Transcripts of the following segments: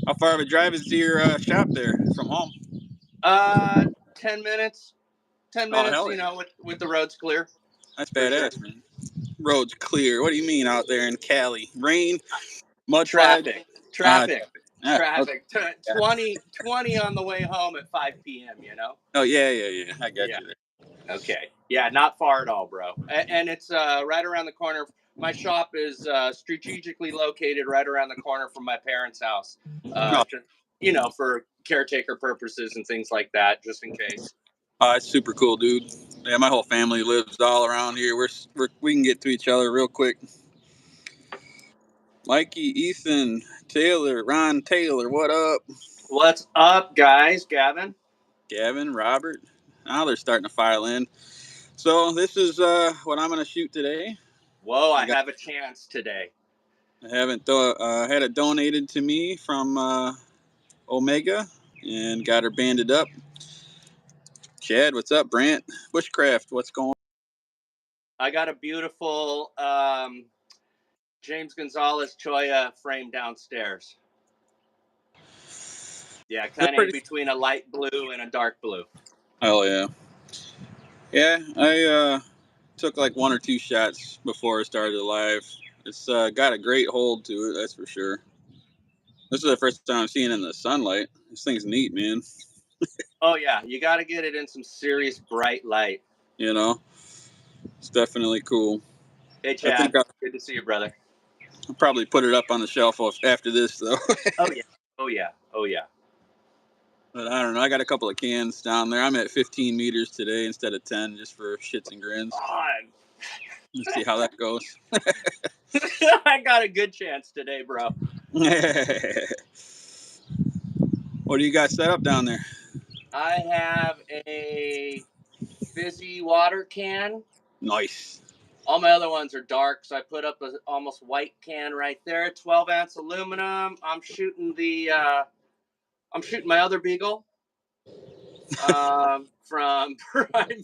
How far of a drive is to your shop there from home? 10 minutes. 10 Oh, minutes, hell yeah. with the roads clear. That's For sure. badass, man. Roads clear. What do you mean out there in Cali? Rain, mudslide? Traffic. Yeah. Okay. 20 on the way home at 5 p.m., Oh, yeah. I got Yeah. you there. Okay. Yeah, not far at all, bro. And it's right around the corner. My shop is strategically located right around the corner from my parents' house. Oh. For caretaker purposes and things like that, just in case. It's super cool, dude. Yeah, my whole family lives all around here. We can get to each other real quick. Mikey, Ethan, Taylor, Ron Taylor, what up? What's up, guys? Gavin? Gavin, Robert. Now they're starting to file in. So this is what I'm going to shoot today. Whoa, I have a chance today. I haven't had it donated to me from Omega and got her banded up. Chad, what's up? Brant, Bushcraft, what's going on? I got a beautiful James Gonzalez Choya frame downstairs. Yeah, kind of in between a light blue and a dark blue. Oh, yeah. Yeah, I took like 1 or 2 shots before I started live. It's got a great hold to it, that's for sure. This is the first time I'm seeing it in the sunlight. This thing's neat, man. Oh, yeah. You got to get it in some serious bright light. It's definitely cool. Hey, Chad. Good to see you, brother. I'll probably put it up on the shelf after this, though. Oh, yeah. But I don't know. I got a couple of cans down there. I'm at 15 meters today instead of 10, just for shits and grins. Let's see how that goes. I got a good chance today, bro. What do you got set up down there? I have a fizzy water can. Nice. All my other ones are dark, so I put up an almost white can right there. 12-ounce aluminum. I'm shooting my other Beagle from Prime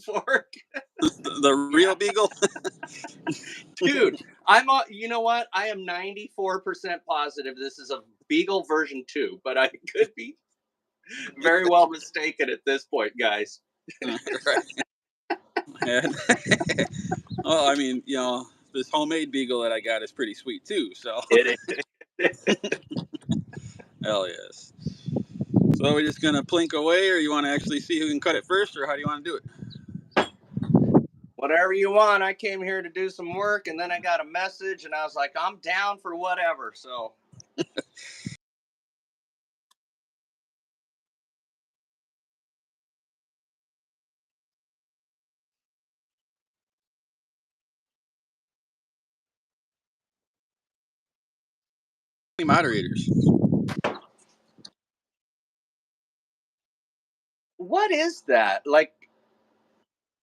Fork. The real Beagle? Dude, you know what? I am 94% positive this is a Beagle version 2, but I could be very well mistaken at this point, guys. Well, I mean, this homemade Beagle that I got is pretty sweet too, so. It is. Hell yes. So are we just going to plink away, or you want to actually see who can cut it first, or how do you want to do it? Whatever you want. I came here to do some work, and then I got a message, and I was like, I'm down for whatever, so. Moderators. What is that? Like,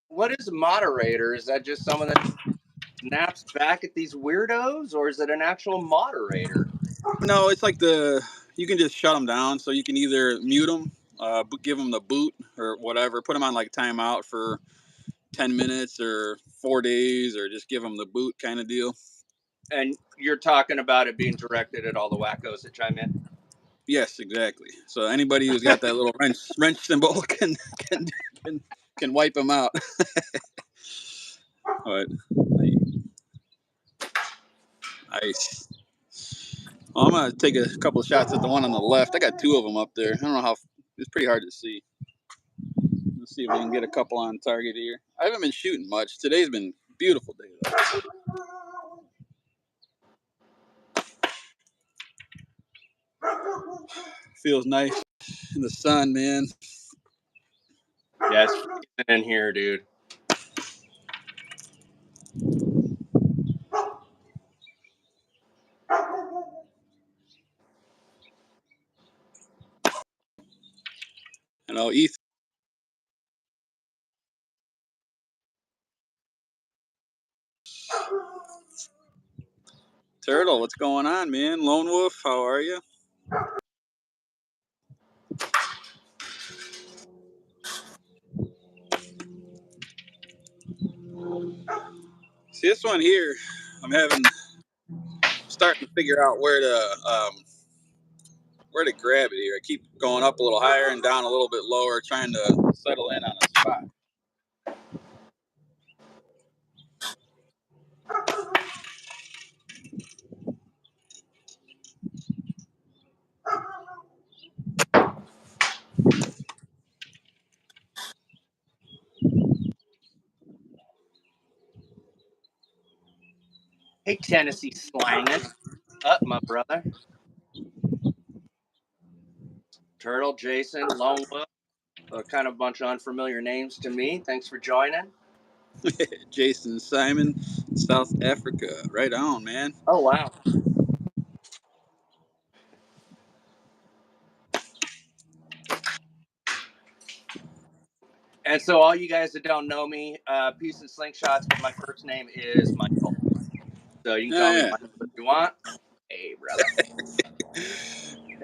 what is a moderator? Is that just someone that snaps back at these weirdos, or is it an actual moderator? No, it's like you can just shut them down, so you can either mute them, give them the boot or whatever, put them on like timeout for 10 minutes or 4 days, or just give them the boot kind of deal. And you're talking about it being directed at all the wackos that chime in? Yes, exactly. So anybody who's got that little wrench symbol can wipe them out. But nice. Well, I'm gonna take a couple of shots at the one on the left. I got 2 of them up there. I don't know how. It's pretty hard to see. Let's see if we can get a couple on target here. I haven't been shooting much. Today's been a beautiful day though. Feels nice in the sun, man. Yeah, it's in here, dude. I know, Ethan. Turtle, what's going on, man? Lone Wolf, how are you? See, this one here, I'm starting to figure out where to where to grab it here. I keep going up a little higher and down a little bit lower, trying to settle in on a spot. Hey, Tennessee slangin'. Up, my brother. Turtle, Jason, Lone Wolf. Kind of a bunch of unfamiliar names to me. Thanks for joining. Jason Simon, South Africa. Right on, man. Oh, wow. And so all you guys that don't know me, Peace and Slingshots, but my first name is Michael. So you can call me Michael if you want. Hey, brother.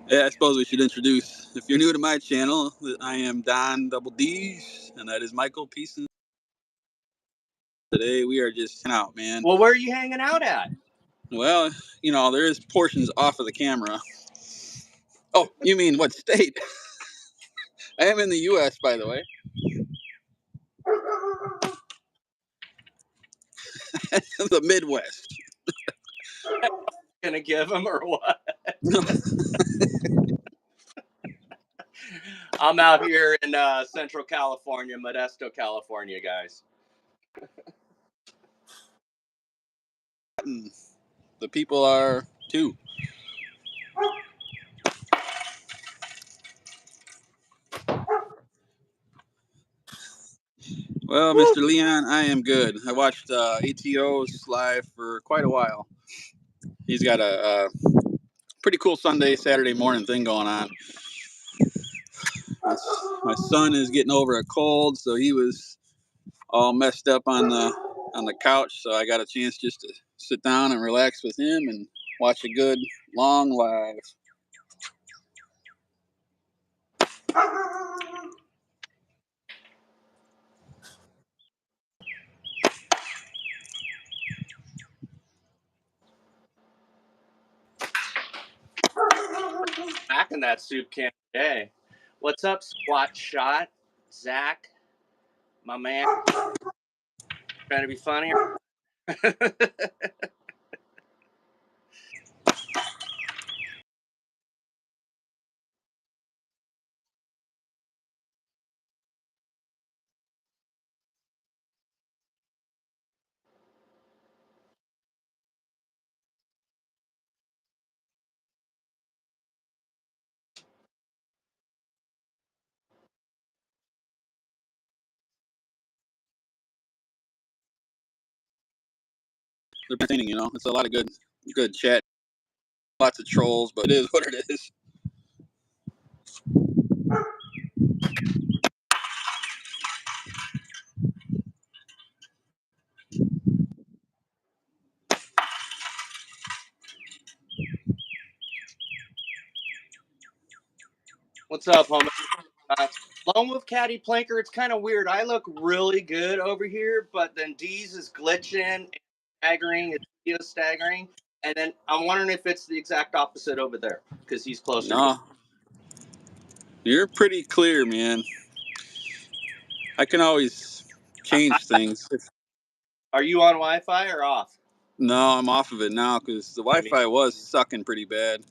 Yeah, I suppose we should introduce, if you're new to my channel, I am Don Double D's, and that is Michael Peace. Today we are just hanging out, man. Well, where are you hanging out at? Well, you know, there is portions off of the camera. Oh, you mean what state? I am in the U.S., by the way. The Midwest. Gonna give him or what? I'm out here in Central California, Modesto, California, guys. The people are too. Well, Mr. Leon, I am good. I watched ATO's live for quite a while. He's got a pretty cool Sunday, Saturday morning thing going on. My son is getting over a cold, so he was all messed up on the couch. So I got a chance just to sit down and relax with him and watch a good long live. Back in that soup can today. What's up, Squat Shot? Zach, my man. Trying to be funny. They're entertaining, you know. It's a lot of good chat, lots of trolls, but it is what it is. What's up, homie? Lone Wolf Caddy Planker, it's kind of weird. I look really good over here, but then DeeeZ is glitching and staggering, it's video staggering. And then I'm wondering if it's the exact opposite over there because he's closer to me. No, you're pretty clear, man. I can always change things. Are you on Wi-Fi or off? No, I'm off of it now because the Wi-Fi was sucking pretty bad.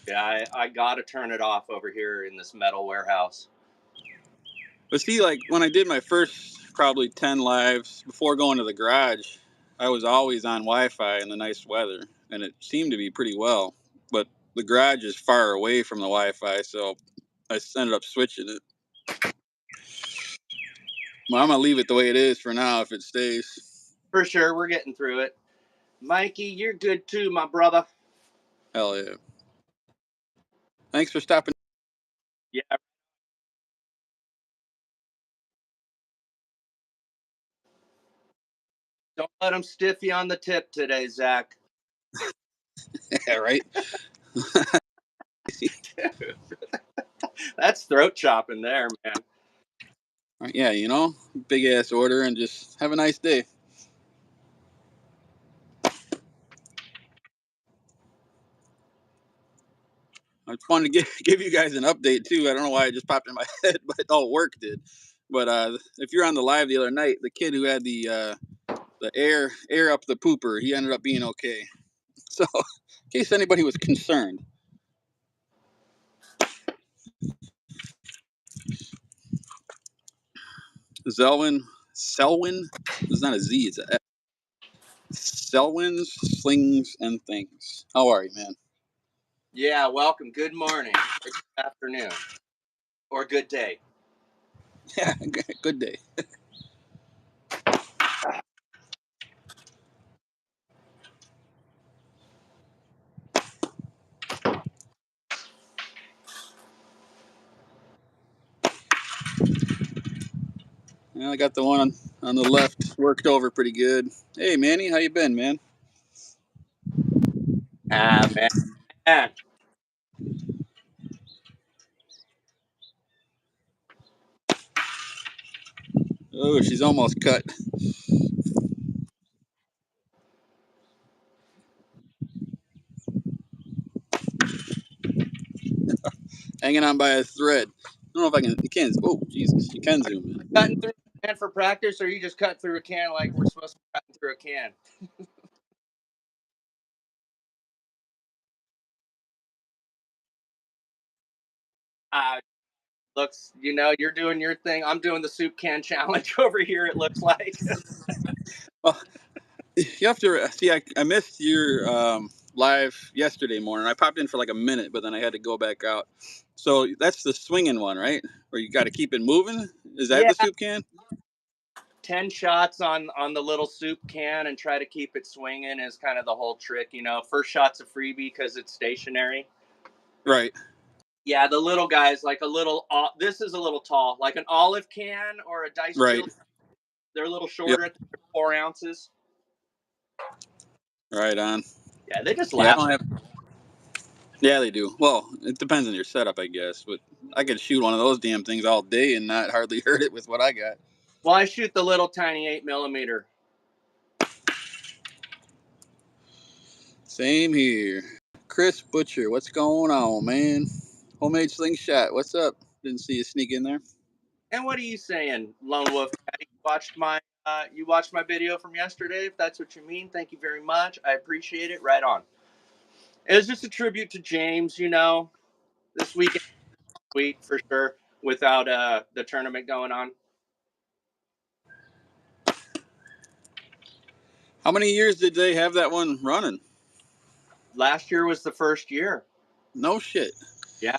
Yeah, I got to turn it off over here in this metal warehouse. But see, like when I did my first probably 10 lives before going to the garage, I was always on Wi-Fi in the nice weather, and it seemed to be pretty well. But the garage is far away from the Wi-Fi, so I ended up switching it. Well, I'm gonna leave it the way it is for now if it stays. For sure, we're getting through it. Mikey, you're good too, my brother. Hell yeah. Thanks for stopping. Yeah. Don't let him stiff you on the tip today, Zach. Yeah, right. That's throat chopping there, man. Yeah, you know, big ass order and just have a nice day. I just wanted to give you guys an update too. I don't know why it just popped in my head, but all work did. But if you're on the live the other night, the kid who had the air up the pooper, he ended up being okay. So, in case anybody was concerned. Selwyn, it's not a Z, it's a F. Selwyn's Slings and Things. How are you, man? Yeah, welcome. Good morning, or good afternoon, or good day. Yeah, good day. Well, I got the one on the left worked over pretty good. Hey, Manny, how you been, man? Man. Oh, she's almost cut. Hanging on by a thread. I don't know if I can. You can. Oh, Jesus, you can zoom in. Cutting through a can for practice, or you just cut through a can like we're supposed to be cutting through a can? Looks, you're doing your thing. I'm doing the soup can challenge over here, it looks like. Well, you have to see. I missed your live yesterday morning. I popped in for like a minute, but then I had to go back out. So that's the swinging one, right? Where you got to keep it moving. Is that Yeah, the soup can? 10 shots on the little soup can and try to keep it swinging is kind of the whole trick. First shot's a freebie because it's stationary. Right. Yeah, the little guys, like this is a little tall, like an olive can or a diced Right. chili. They're a little Yep. shorter, 4 ounces. Right on. Yeah, they just Yeah, I last. don't have. Yeah, they do. Well, it depends on your setup, I guess. But I could shoot one of those damn things all day and not hardly hurt it with what I got. Well, I shoot the little tiny 8mm. Same here. Chris Butcher, what's going on, man? Homemade slingshot, what's up? Didn't see you sneak in there. And what are you saying, Lone Wolf? You watched my video from yesterday. If that's what you mean, thank you very much. I appreciate it. Right on. It was just a tribute to James. This weekend, sweet for sure. Without the tournament going on. How many years did they have that one running? Last year was the first year. No shit. Yeah.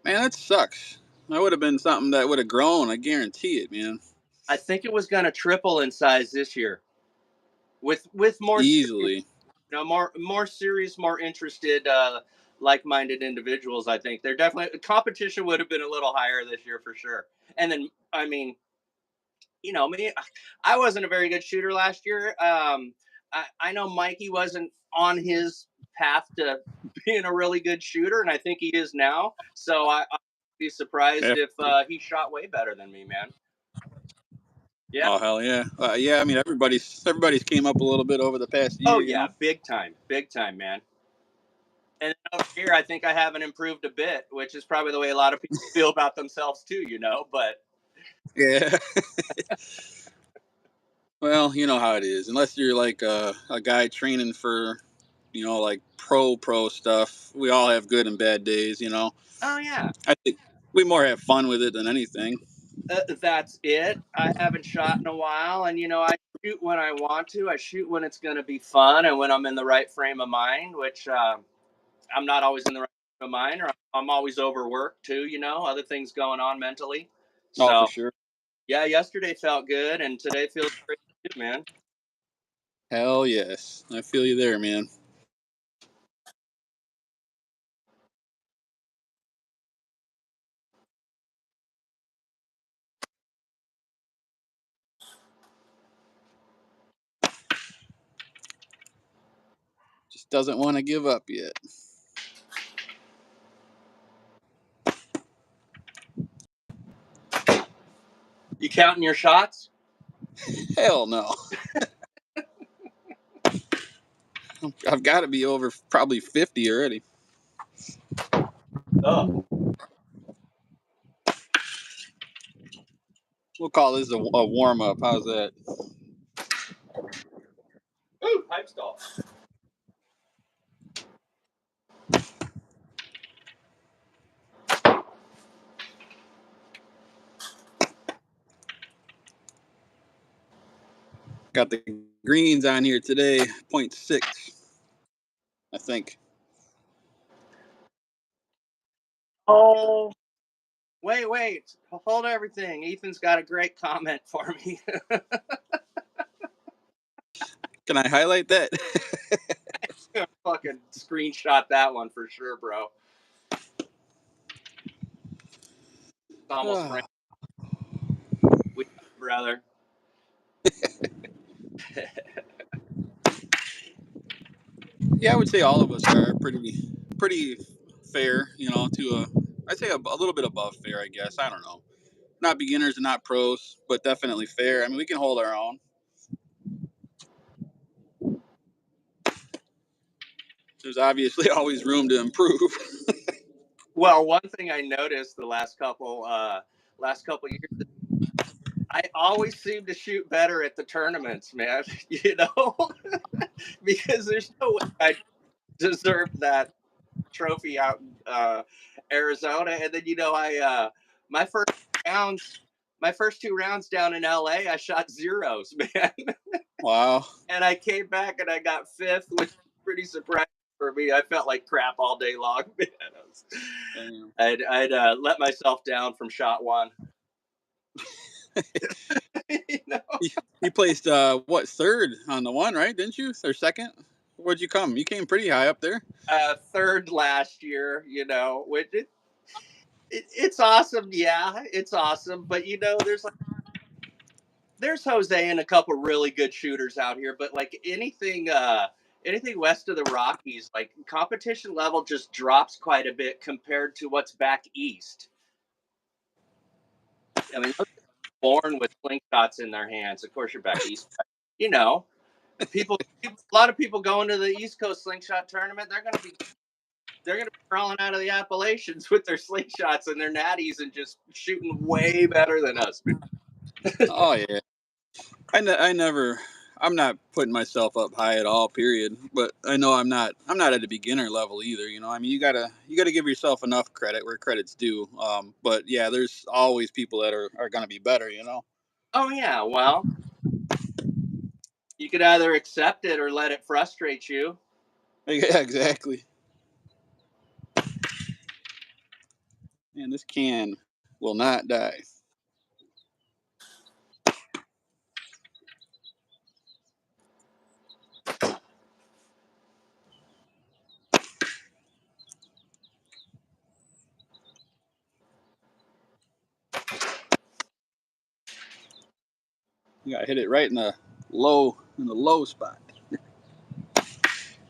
Man, that sucks. That would have been something that would have grown. I guarantee it, man. I think it was going to triple in size this year. With more serious, Easily. more serious, more interested, like-minded individuals. I think they're definitely competition would have been a little higher this year for sure. And then, I mean, me, I wasn't a very good shooter last year. I know Mikey wasn't on his path to being a really good shooter, and I think he is now. So I'd be surprised if he shot way better than me, man. Yeah. Oh hell yeah. Yeah, I mean everybody's came up a little bit over the past year. Oh yeah, big time, man. And over here, I think I haven't improved a bit, which is probably the way a lot of people feel about themselves too, But Yeah. Well, you know how it is. Unless you're like a guy training for, like pro stuff. We all have good and bad days, oh yeah, I think we more have fun with it than anything. that's it. I haven't shot in a while, and I shoot when I want to. I shoot when it's going to be fun and when I'm in the right frame of mind, which I'm not always in the right frame of mind, or I'm always overworked too. Other things going on mentally. Oh, for So sure. yeah, yesterday felt good, and today feels great too, man. Hell yes. I feel you there, man. Just doesn't want to give up yet. You counting your shots? Hell no. I've got to be over probably 50 already. Oh, We'll call this a warm up. How's that? ooh, pipe stall. Got the greens on here today, 0.6, I think. Oh, wait. Hold everything. Ethan's got a great comment for me. Can I highlight that? Fucking screenshot that one for sure, bro. It's almost frank, brother. Yeah, I would say all of us are pretty fair, you know, to I'd say a little bit above fair, I guess. I don't know. Not beginners and not pros, but definitely fair. I mean, we can hold our own. There's obviously always room to improve. Well, one thing I noticed the last couple years, I always seem to shoot better at the tournaments, man. You know, because there's no way I deserve that trophy out in Arizona. And then my rounds, my first 2 rounds down in LA, I shot zeros, man. Wow. And I came back and I got fifth, which was pretty surprising for me. I felt like crap all day long, man. I'd let myself down from shot one. You know? You placed what, third on the one, right? Didn't you? Or second? Where'd you come? You came pretty high up there. Third last year, which it's awesome. Yeah, it's awesome. But there's Jose and a couple really good shooters out here. But like anything west of the Rockies, like competition level just drops quite a bit compared to what's back east. I mean, born with slingshots in their hands. Of course, you're back east. You know, a lot of people going to the East Coast slingshot tournament. They're gonna be crawling out of the Appalachians with their slingshots and their natties and just shooting way better than us. Oh yeah. I'm not putting myself up high at all, period. But I know I'm not at a beginner level either. You know, I mean, you gotta give yourself enough credit where credit's due. But yeah, there's always people that are gonna be better. You know. Oh yeah, well, you could either accept it or let it frustrate you. Yeah, exactly. And this can will not die. You gotta hit it right in the low spot.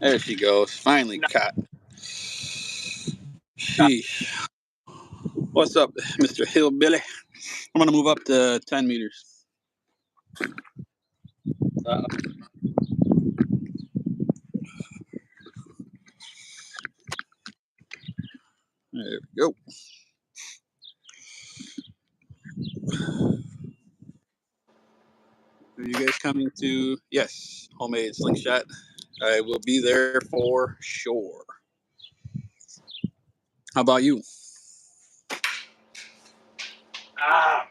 There she goes. Finally caught. Sheesh. What's up, Mr. Hillbilly? I'm gonna move up to 10 meters. Uh, There we go. Are you guys coming to? Yes, homemade slingshot. I will be there for sure. How about you? ah,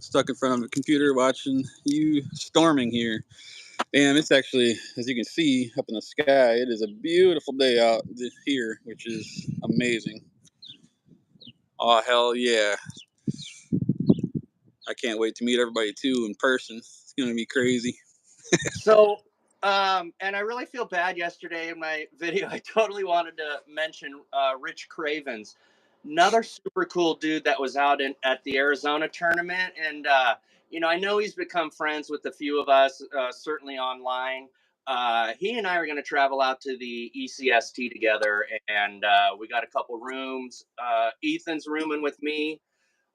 Stuck in front of the computer watching you storming here. Damn, it's actually, as you can see up in the sky, it is a beautiful day out here, which is amazing. Oh, hell yeah. I can't wait to meet everybody too in person. It's going to be crazy. so, and I really feel bad yesterday in my video. I totally wanted to mention Rich Cravens, another super cool dude that was out at the Arizona tournament. And, I know he's become friends with a few of us, certainly online. He and I are going to travel out to the ECST together, and we got a couple rooms. Ethan's rooming with me.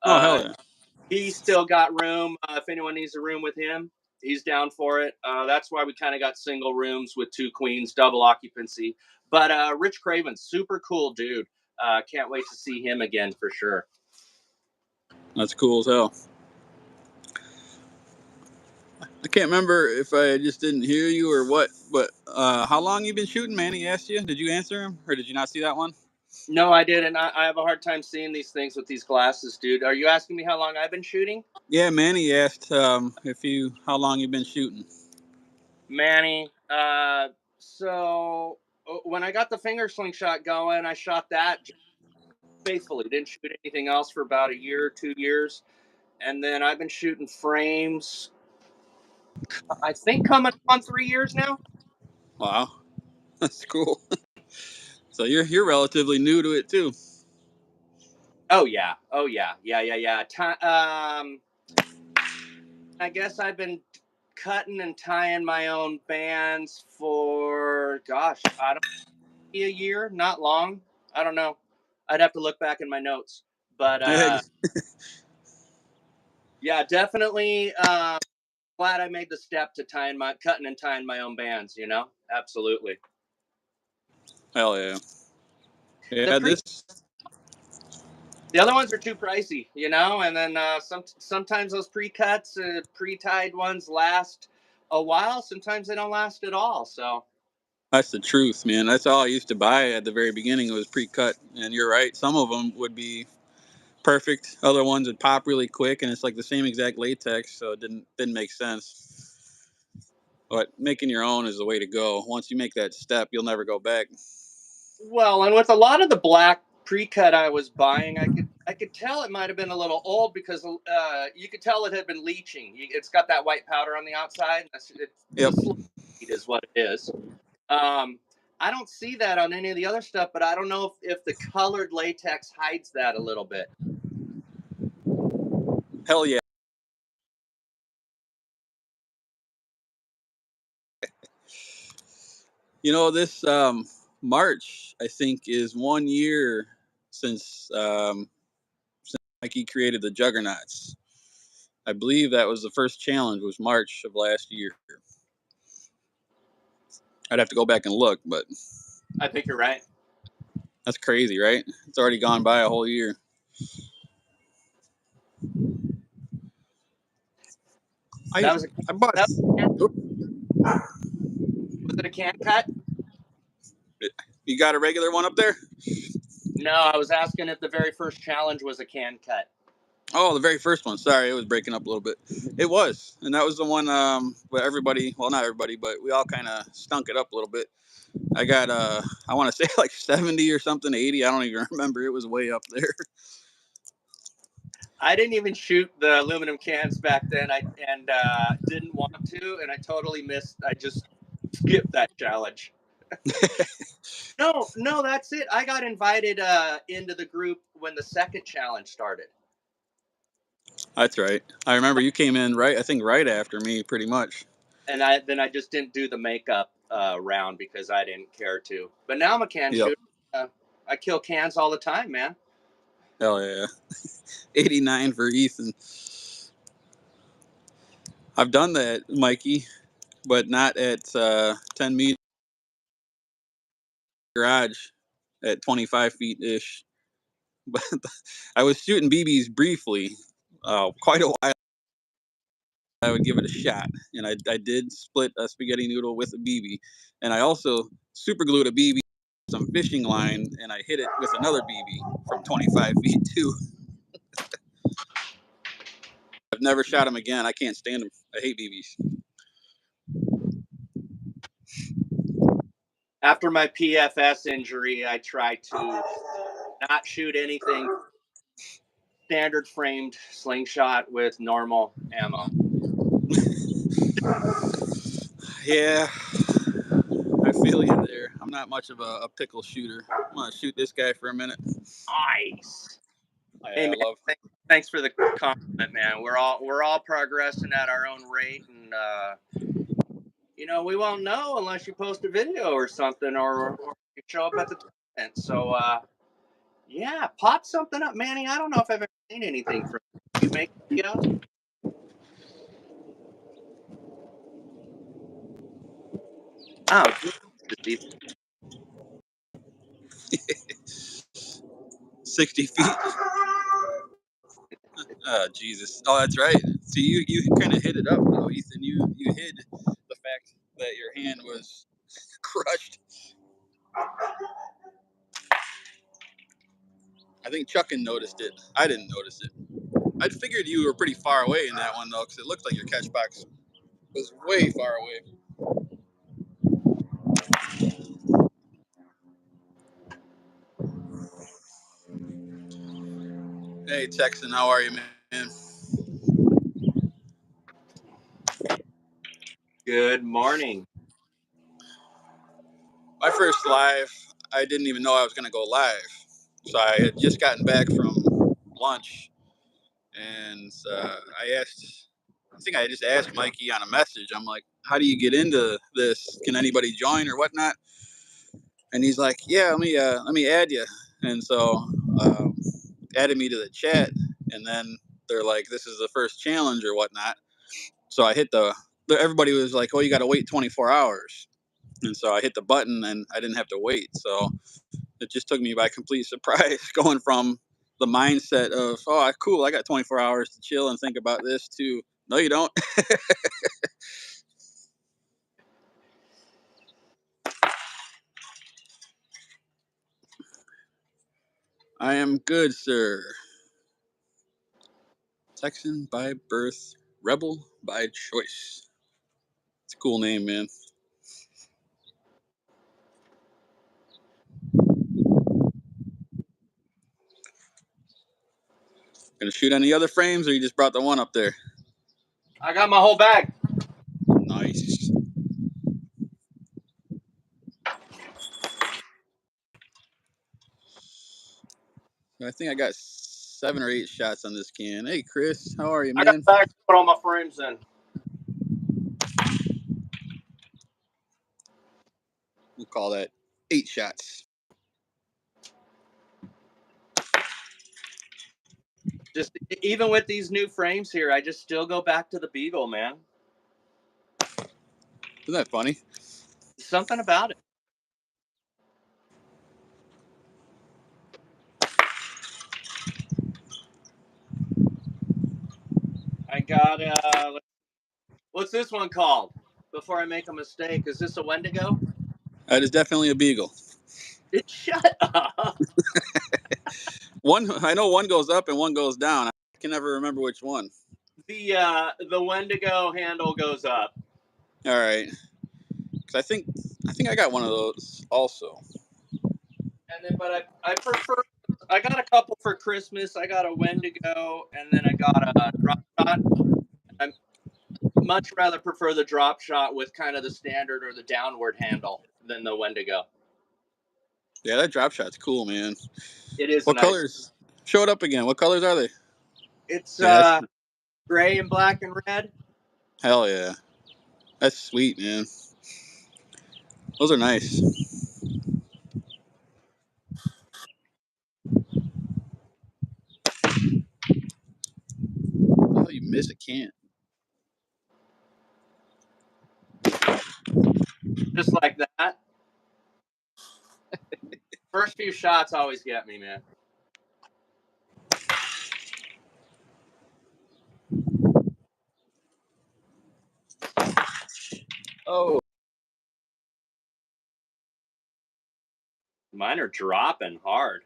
Oh, Uh, hell yeah. He's still got room. If anyone needs a room with him, he's down for it. That's why we kind of got single rooms with 2 queens, double occupancy. But Rich Craven, super cool dude. Can't wait to see him again for sure. That's cool as hell. I can't remember if I just didn't hear you or what, but how long you been shooting, man? He asked you. Did you answer him, or did you not see that one? No, I didn't. I have a hard time seeing these things with these glasses, dude. Are you asking me how long I've been shooting? Yeah, Manny asked how long you been shooting. Manny, so when I got the finger slingshot going, I shot that faithfully. Didn't shoot anything else for about a year, 2 years. And then I've been shooting frames, I think coming on 3 years now. Wow, that's cool. So you're relatively new to it too. Oh yeah, yeah. I guess I've been cutting and tying my own bands for, gosh, I don't know, a year, not long. I don't know. I'd have to look back in my notes, but yeah, definitely. Glad I made the step to cutting and tying my own bands. Absolutely. Hell yeah. The Yeah, pre this. The other ones are too pricey, and then sometimes those pre-cuts, pre-tied ones last a while. Sometimes they don't last at all. So That's the truth, man. That's all I used to buy at the very beginning. It was pre-cut, and you're right. Some of them would be perfect. Other ones would pop really quick, and it's like the same exact latex, so it didn't make sense. But making your own is the way to go. Once you make that step, you'll never go back. well, and with a lot of the black pre-cut I was buying, I could tell it might have been a little old because you could tell it had been leaching. It's got that white powder on the outside. It's Yep. a slow bleed is what it is. Um, I don't see that on any of the other stuff, but I don't know if the colored latex hides that a little bit. Hell yeah. This March, I think, is 1 year since Mikey created the Juggernauts. I believe that was the first challenge, was March of last year. I'd have to go back and look, but I think you're right. that's crazy, right? It's already gone by a whole year. That was a I bought. that Was it a can cut? You got a regular one up there? No, I was asking if the very first challenge was a can cut. Oh, the very first one. Sorry, it was breaking up a little bit. It was, and that was the one where everybody, well, not everybody, but we all kind of stunk it up a little bit. I got, I want to say like 70 or something, 80. I don't even remember. It was way up there. I didn't even shoot the aluminum cans back then. I didn't want to, and I totally missed. I just skipped that challenge. No, that's it. I got invited into the group when the second challenge started. That's right. I remember you came in right, I think right after me, pretty much. And I just didn't do the makeup round because I didn't care to. But now I'm a can Yep. shooter. I kill cans all the time, man. Hell yeah. 89 for Ethan. I've done that, Mikey, but not at 10 meter garage at 25 feet ish. But I was shooting BBs briefly, quite a while. I would give it a shot, and I did split a spaghetti noodle with a BB, and I also super glued a BB some fishing line, and I hit it with another BB from 25 feet too. I've never shot him again. I can't stand them. I hate BBs. After my PFS injury, I try to not shoot anything standard framed slingshot with normal ammo. Yeah, I feel you there. I'm not much of a pickle shooter. I'm gonna shoot this guy for a minute. Nice. Hey I man, love. thanks for the compliment, man. We're all progressing at our own rate, and we won't know unless you post a video or something, or you show up at the tournament. So yeah, pop something up, Manny. I don't know if I've ever seen anything from you. make videos? Oh, geez. 60 feet. Oh, Jesus. Oh, that's right. See, you kind of hit it up, though, Ethan. You hid the fact that your hand was crushed. I think Chuckin noticed it. I didn't notice it. I figured you were pretty far away in that one, though, because it looked like your catch box was way far away. Hey, Texan, how are you, man? Good morning. My first live, I didn't even know I was going to go live. So I had just gotten back from lunch, and I think I just asked Mikey on a message. I'm like, how do you get into this? Can anybody join or whatnot? And he's like, yeah, let me add you. And so added me to the chat, and then they're like, this is the first challenge or whatnot. So I hit everybody was like, oh, you got to wait 24 hours. And so I hit the button and I didn't have to wait. So it just took me by complete surprise going from the mindset of, oh, cool, I got 24 hours to chill and think about this to, no, you don't. I am good, sir. Texan by birth, rebel by choice. It's a cool name, man. Gonna shoot any other frames, or you just brought the one up there? I got my whole bag. Nice. I think I got 7 or 8 shots on this can. Hey, Chris, how are you, I got man? a bag to put all my frames in. We'll call that 8 shots. Just even with these new frames here, I just still go back to the Beagle, man. Isn't that funny? Something about it. I got what's this one called? Before I make a mistake, is this a Wendigo? That is definitely a beagle. Shut up. I know one goes up and one goes down. I can never remember which one. The Wendigo handle goes up. All right, because I think I got one of those also. And then, but I prefer. I got a couple for Christmas. I got a Wendigo, and then I got a drop shot. I much rather prefer the drop shot with kind of the standard or the downward handle than the Wendigo. Yeah, that drop shot's cool, man. It is What nice. colors? Show it up again. What colors are they? It's Yeah, gray and black and red. hell yeah. That's sweet, man. Those are nice. Oh, you miss a can. Just like that. First few shots always get me, man. Oh. Mine are dropping hard.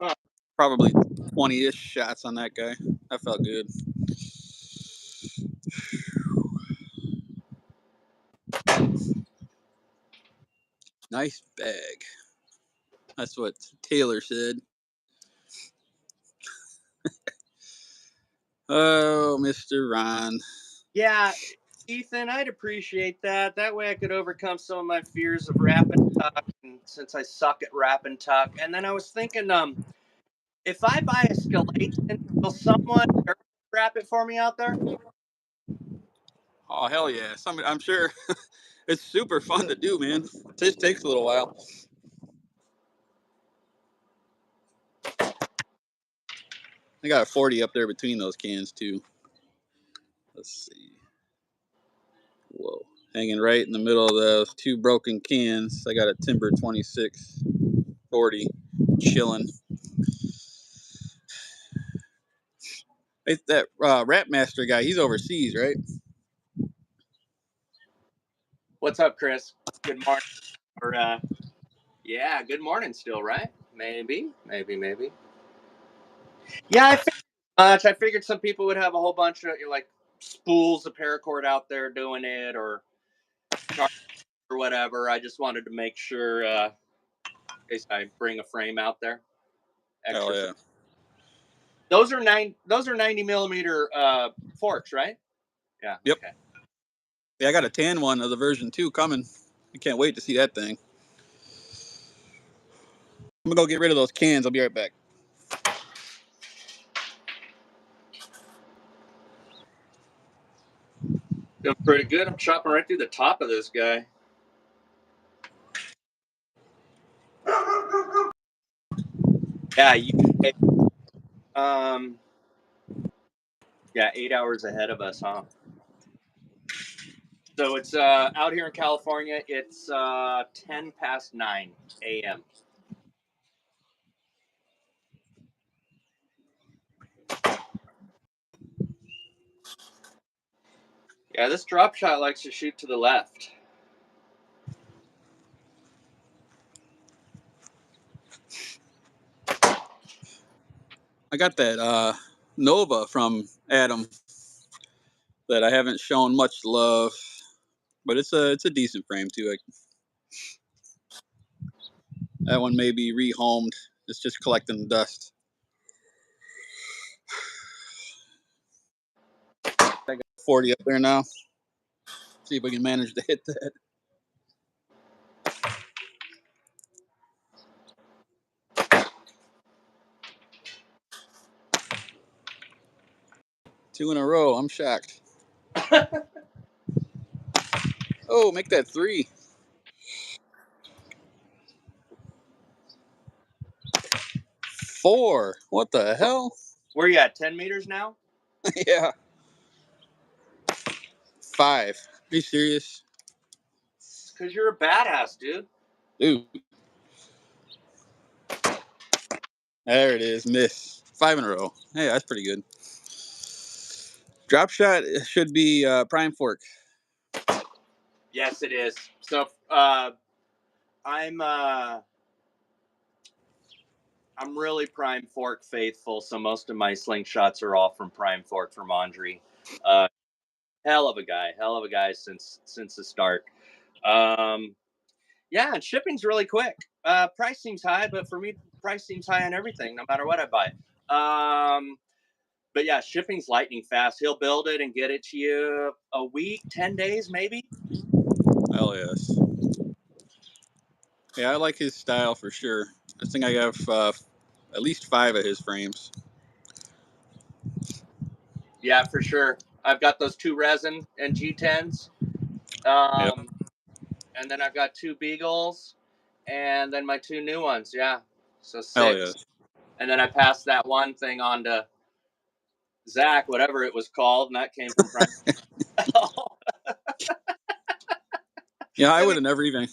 Huh. Probably 20-ish shots on that guy. That felt good. Nice bag. That's what Taylor said. Oh, Mr. Ron. Yeah, Ethan, I'd appreciate that. That way I could overcome some of my fears of wrap and tuck, and since I suck at wrap and tuck. And then I was thinking, if I buy a Scalation, will someone wrap it for me out there? Oh, hell yeah. I'm sure it's super fun to do, man. It just takes a little while. I got a 40 up there between those cans too. Let's see. Whoa. Hanging right in the middle of those two broken cans. I got a Timber 26 40 chilling. It's that Rap Master guy. He's overseas, right? What's up, Chris? Good morning. Or yeah, good morning still, right? Maybe. Yeah, I figured much. I figured some people would have a whole bunch of like spools of paracord out there doing it or charge or whatever. I just wanted to make sure in case I bring a frame out there. Hell Extra. yeah. Those are 90 millimeter forks, right? Yeah. Yep. Okay. Yeah, I got a tan one of the version 2 coming. I can't wait to see that thing. I'm gonna go get rid of those cans. I'll be right back. Doing pretty good. I'm chopping right through the top of this guy. Yeah, yeah, 8 hours ahead of us, huh? So it's out here in California. It's 10 past 9 a.m. Yeah, this drop shot likes to shoot to the left. I got that Nova from Adam that I haven't shown much love, but it's a decent frame too. That one may be rehomed. It's just collecting dust. I got 40 up there now. See if we can manage to hit that. Two in a row. I'm shocked. Oh, make that 3. 4. What the hell? Where are you at? 10 meters now? Yeah. 5. Are you serious? It's because you're a badass, dude. Dude. There it is. Miss. 5 in a row. Hey, that's pretty good. Drop shot should be prime fork. Yes, it is. So I'm really prime fork faithful. So most of my slingshots are all from prime fork from Andre. Hell of a guy since the start. Yeah, and shipping's really quick. Price seems high, but for me, price seems high on everything, no matter what I buy. But yeah, shipping's lightning fast. He'll build it and get it to you a week, 10 days, maybe. Hell yes. Yeah, I like his style for sure. I think I have at least 5 of his frames. Yeah, for sure. I've got those 2 resin and G10s. Yep. And then I've got 2 Beagles and then my 2 new ones. Yeah. So 6. Hell yes. And then I passed that one thing on to Zach, whatever it was called, and that came from Prime. Yeah, I would have never even.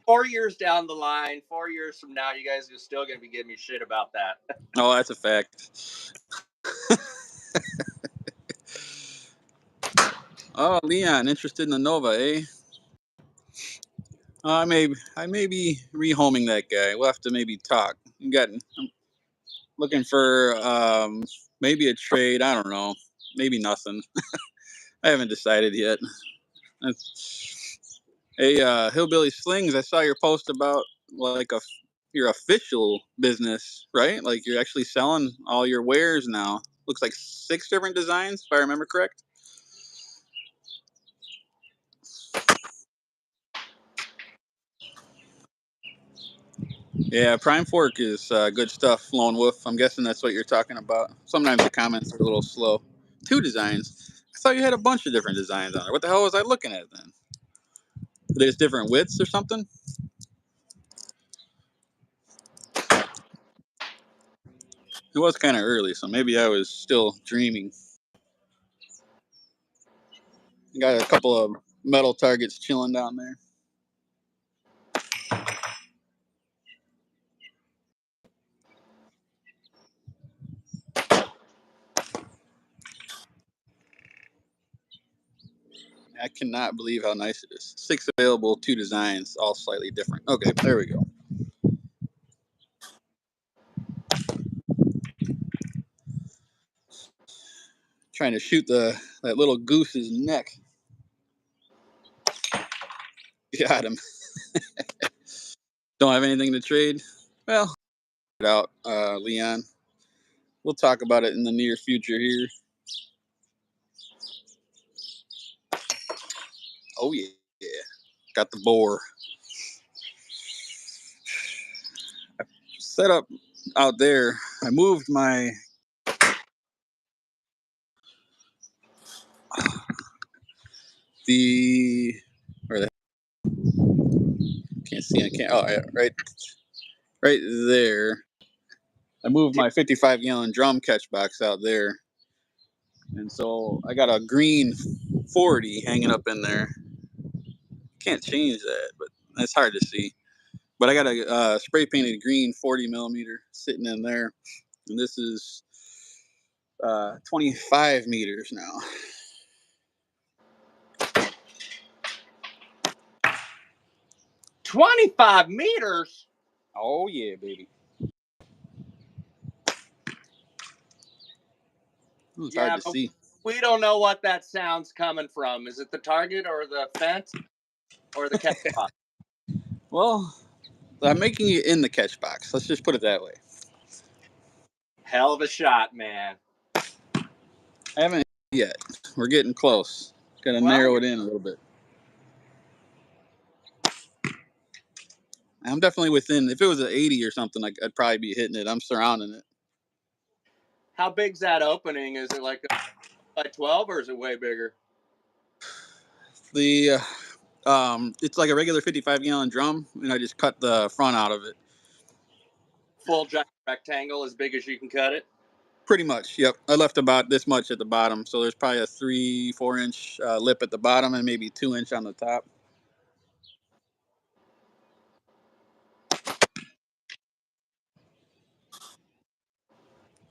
4 years down the line, 4 years from now, you guys are still going to be giving me shit about that. Oh, that's a fact. Oh, Leon, interested in the Nova, eh? I may be rehoming that guy. We'll have to maybe talk. I'm looking for maybe a trade. I don't know. Maybe nothing. I haven't decided yet. Hey, Hillbilly Slings, I saw your post about like your official business, right? Like you're actually selling all your wares now. Looks like 6 different designs, if I remember correct. Yeah, Prime Fork is good stuff, Lone Wolf. I'm guessing that's what you're talking about. Sometimes the comments are a little slow. 2 designs. I thought you had a bunch of different designs on there. What the hell was I looking at then? There's different widths or something? It was kind of early, so maybe I was still dreaming. Got a couple of metal targets chilling down there. I cannot believe how nice it is. 6 available, 2 designs, all slightly different. Okay, there we go. Trying to shoot that little goose's neck. Got him. Don't have anything to trade? Well, out, Leon. We'll talk about it in the near future here. Oh, yeah. Got the boar. I set up out there. I moved my... Where the... Can't see. I can't... Oh, yeah, right there. I moved my 55-gallon drum catch box out there. And so I got a green 40 hanging up in there. Can't change that, but it's hard to see. But I got a spray painted green 40 millimeter sitting in there. And this is 25 meters now. $25 meters? Oh, yeah, baby. It's hard to see. We don't know what that sound's coming from. Is it the target or the fence or the catch box? Well, I'm making it in the catch box. Let's just put it that way. Hell of a shot, man. I haven't yet. We're getting close. Got to narrow it in a little bit. I'm definitely within. If it was an 80 or something, I'd probably be hitting it. I'm surrounding it. How big's that opening? Is it like a by 12 or is it way bigger? It's like a regular 55-gallon drum, and I just cut the front out of it. Full giant rectangle, as big as you can cut it? Pretty much, yep. I left about this much at the bottom, so there's probably a 3-4 inch lip at the bottom and maybe 2 inch on the top.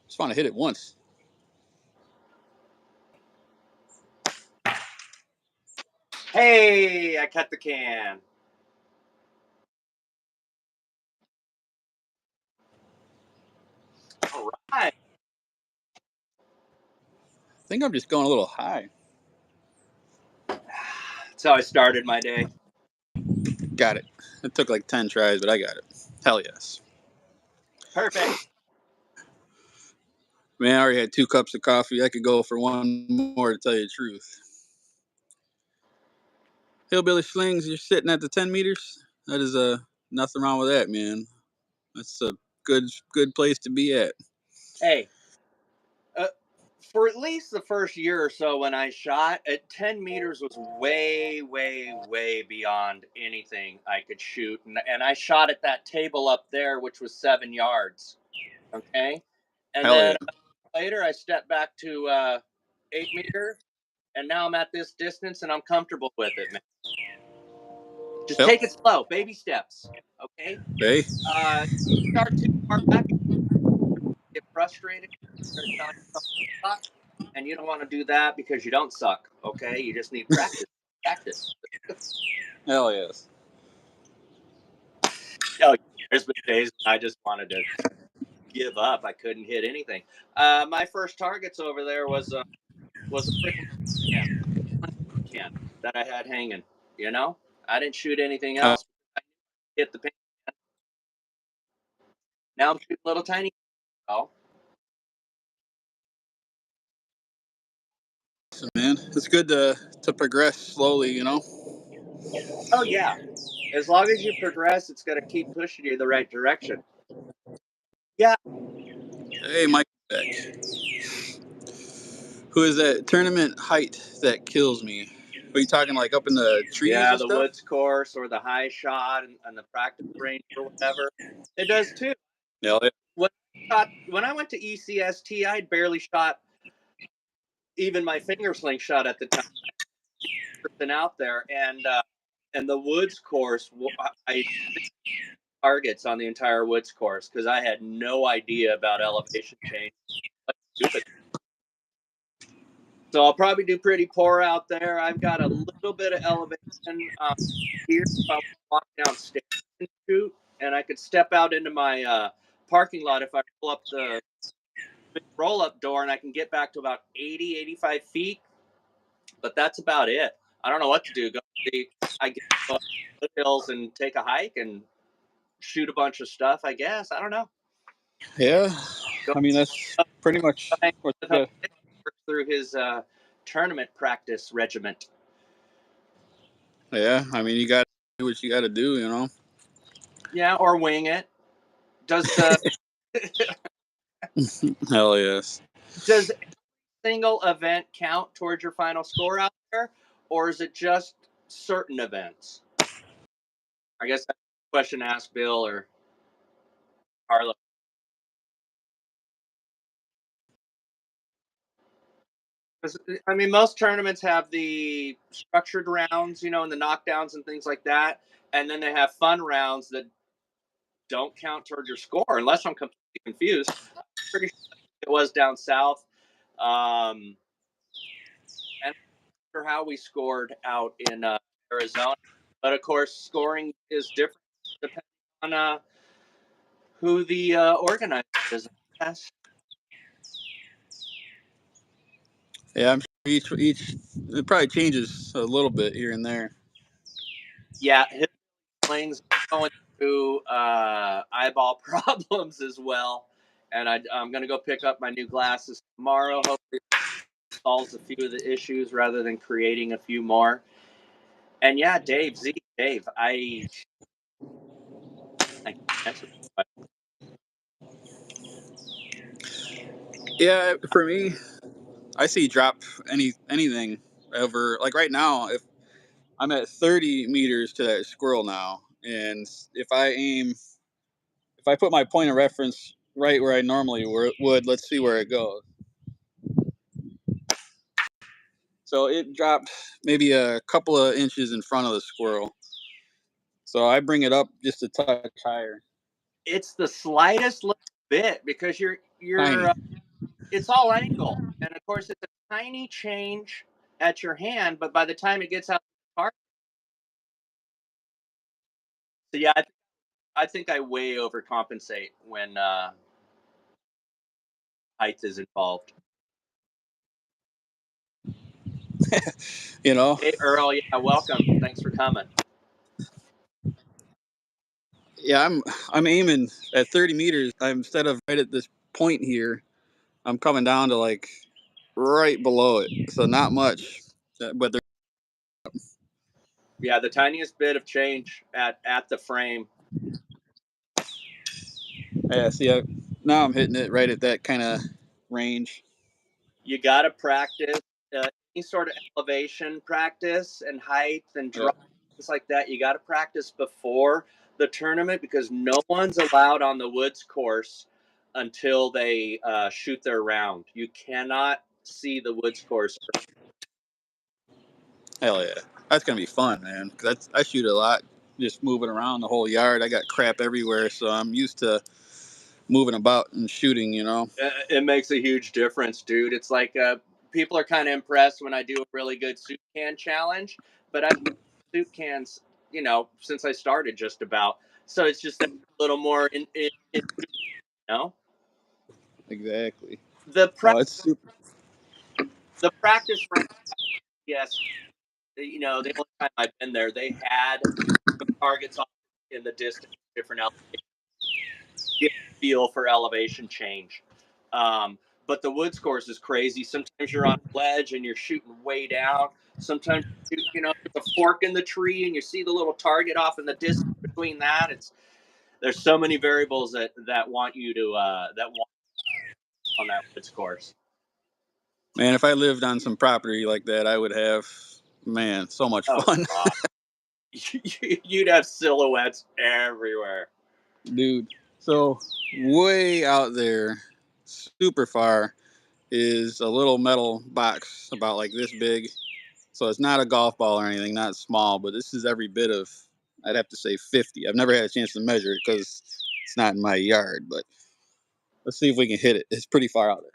Just want to hit it once. Hey, I cut the can. All right. I think I'm just going a little high. That's how I started my day. Got it. It took like 10 tries, but I got it. Hell yes. Perfect. Man, I already had 2 cups of coffee. I could go for one more, to tell you the truth. Hillbilly Slings, you're sitting at the 10 meters. That is nothing wrong with that, man. That's a good place to be at. Hey, for at least the first year or so when I shot, at 10 meters was way, way, way beyond anything I could shoot. And I shot at that table up there, which was 7 yards. Okay. And Hell then yeah. later I stepped back to 8 meters. And now I'm at this distance and I'm comfortable with it, man. Just take it slow, baby steps. Okay. Hey. Start too far back, get frustrated, start telling yourself you suck, and you don't want to do that because you don't suck. Okay, you just need practice. Practice. Hell yes. Oh, there's been days I just wanted to give up. I couldn't hit anything. My first targets over there was a freaking can that I had hanging. You know, I didn't shoot anything else. I hit the pan. Now I'm shooting little tiny. Oh. Man, it's good to progress slowly, you know. Oh yeah, as long as you progress, it's going to keep pushing you in the right direction. Yeah. Hey, Mike back. Who is that tournament height that kills me? Are you talking like up in the trees? Yeah, and the stuff? woods course or the high shot and the practice range or whatever. It does too. Yeah. When when I went to ECST, I'd barely shot even my finger slingshot at the time. Been out there, and the woods course, I targets on the entire woods course because I had no idea about elevation change. Stupid. So I'll probably do pretty poor out there. I've got a little bit of elevation here. If I walk downstairs and shoot, and I could step out into my parking lot if I pull up the big roll-up door, and I can get back to about 80, 85 feet. But that's about it. I don't know what to do. I get to the hills and take a hike and shoot a bunch of stuff, I guess. I don't know. Yeah, Go I mean that's pretty much what the. through his tournament practice regiment. Yeah, I mean you got to do what you got to do, you know. Yeah, or wing it. Does the Hell yes. does a single event count towards your final score out there, or is it just certain events? I guess that's a question to ask Bill or Carlo. I mean, most tournaments have the structured rounds, and the knockdowns and things like that, and then they have fun rounds that don't count toward your score, unless I'm completely confused. I'm pretty sure it was down south, and I'm not sure how we scored out in Arizona, but of course, scoring is different depending on who the organizer is. Yes. Yeah, I'm sure each it probably changes a little bit here and there. Yeah, his slings going through eyeball problems as well. And I'm going to go pick up my new glasses tomorrow. Hopefully, it solves a few of the issues rather than creating a few more. And yeah, Dave, I can't answer. Yeah, for me, I see drop anything over like right now. If I'm at 30 meters to that squirrel now, and if I put my point of reference right where I normally would, let's see where it goes. So it dropped maybe a couple of inches in front of the squirrel. So I bring it up just a touch higher. It's the slightest little bit because Tiny. it's all angle, and of course it's a tiny change at your hand, but by the time it gets out of the car, so yeah, I think I way overcompensate when height is involved. You know? Hey Earl, yeah, welcome. Thanks for coming. Yeah, I'm aiming at 30 meters. I'm instead of right at this point here, I'm coming down to like right below it. So not much. But Yeah, the tiniest bit of change at the frame. yeah, see, now I'm hitting it right at that kind of range. You got to practice any sort of elevation practice and height and Yeah. drop, things like that. You got to practice before the tournament because no one's allowed on the woods course until they shoot their round. You cannot see the woods course. Hell yeah. That's going to be fun, man. Because I shoot a lot, just moving around the whole yard. I got crap everywhere. So I'm used to moving about and shooting, you know? It makes a huge difference, dude. It's like people are kind of impressed when I do a really good soup can challenge, but I've soup cans, since I started just about. So it's just a little more you know. Exactly. The Oh, it's super. the practice round, yes, the only time I've been there, they had targets off in the distance, different elevations, get a feel for elevation change. But the woods course is crazy. Sometimes you're on a ledge and you're shooting way down. Sometimes there's a fork in the tree and you see the little target off in the distance between that. There's so many variables that want you to that want on that woods course. Man, if I lived on some property like that, I would have, man, so much fun. You'd have silhouettes everywhere. Dude. So way out there, super far is a little metal box about like this big. So it's not a golf ball or anything, not small, but this is every bit of, I'd have to say 50. I've never had a chance to measure it because it's not in my yard, but let's see if we can hit it. It's pretty far out there.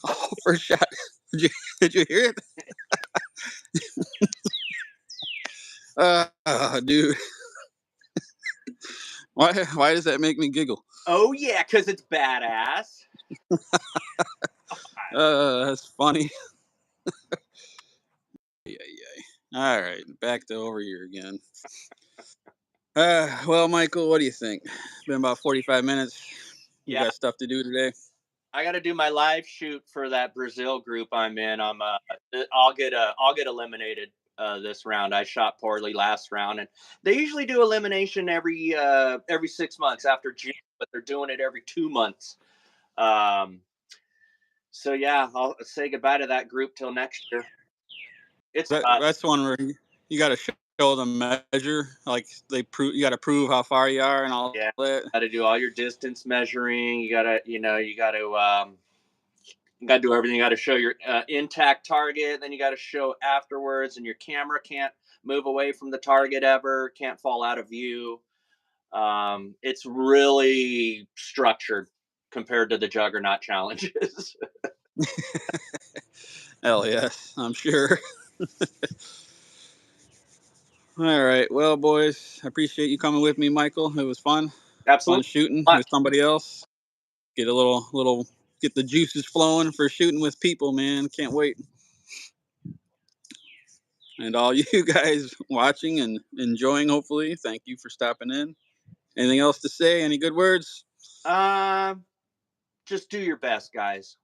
Oh, first shot. Did you hear it? Dude. Why does that make me giggle? Oh, yeah, because it's badass. That's funny. Yeah. All right, back to over here again. Well, Michael, what do you think? It's been about 45 minutes. You got stuff to do today? I got to do my live shoot for that Brazil group I'm in. I'll get eliminated this round. I shot poorly last round, and they usually do elimination every 6 months after June, but they're doing it every 2 months. So yeah, I'll say goodbye to that group till next year. That's the one where you got to show the measure, like you got to prove how far you are and all that. You got to do all your distance measuring. You got to do everything. You got to show your intact target. Then you got to show afterwards, and your camera can't move away from the target ever. Can't fall out of view. It's really structured compared to the Juggernaut challenges. Hell yes, I'm sure. All right, well, boys, I appreciate you coming with me, Michael. It was fun. Absolutely. Fun shooting with somebody else. Get a little get the juices flowing for shooting with people, man. Can't wait. And all you guys watching and enjoying, hopefully, thank you for stopping in. Anything else to say? Any good words? Just do your best, guys.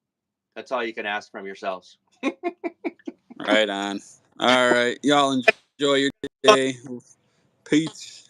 That's all you can ask from yourselves. Right on. All right, y'all enjoy your day. Peace.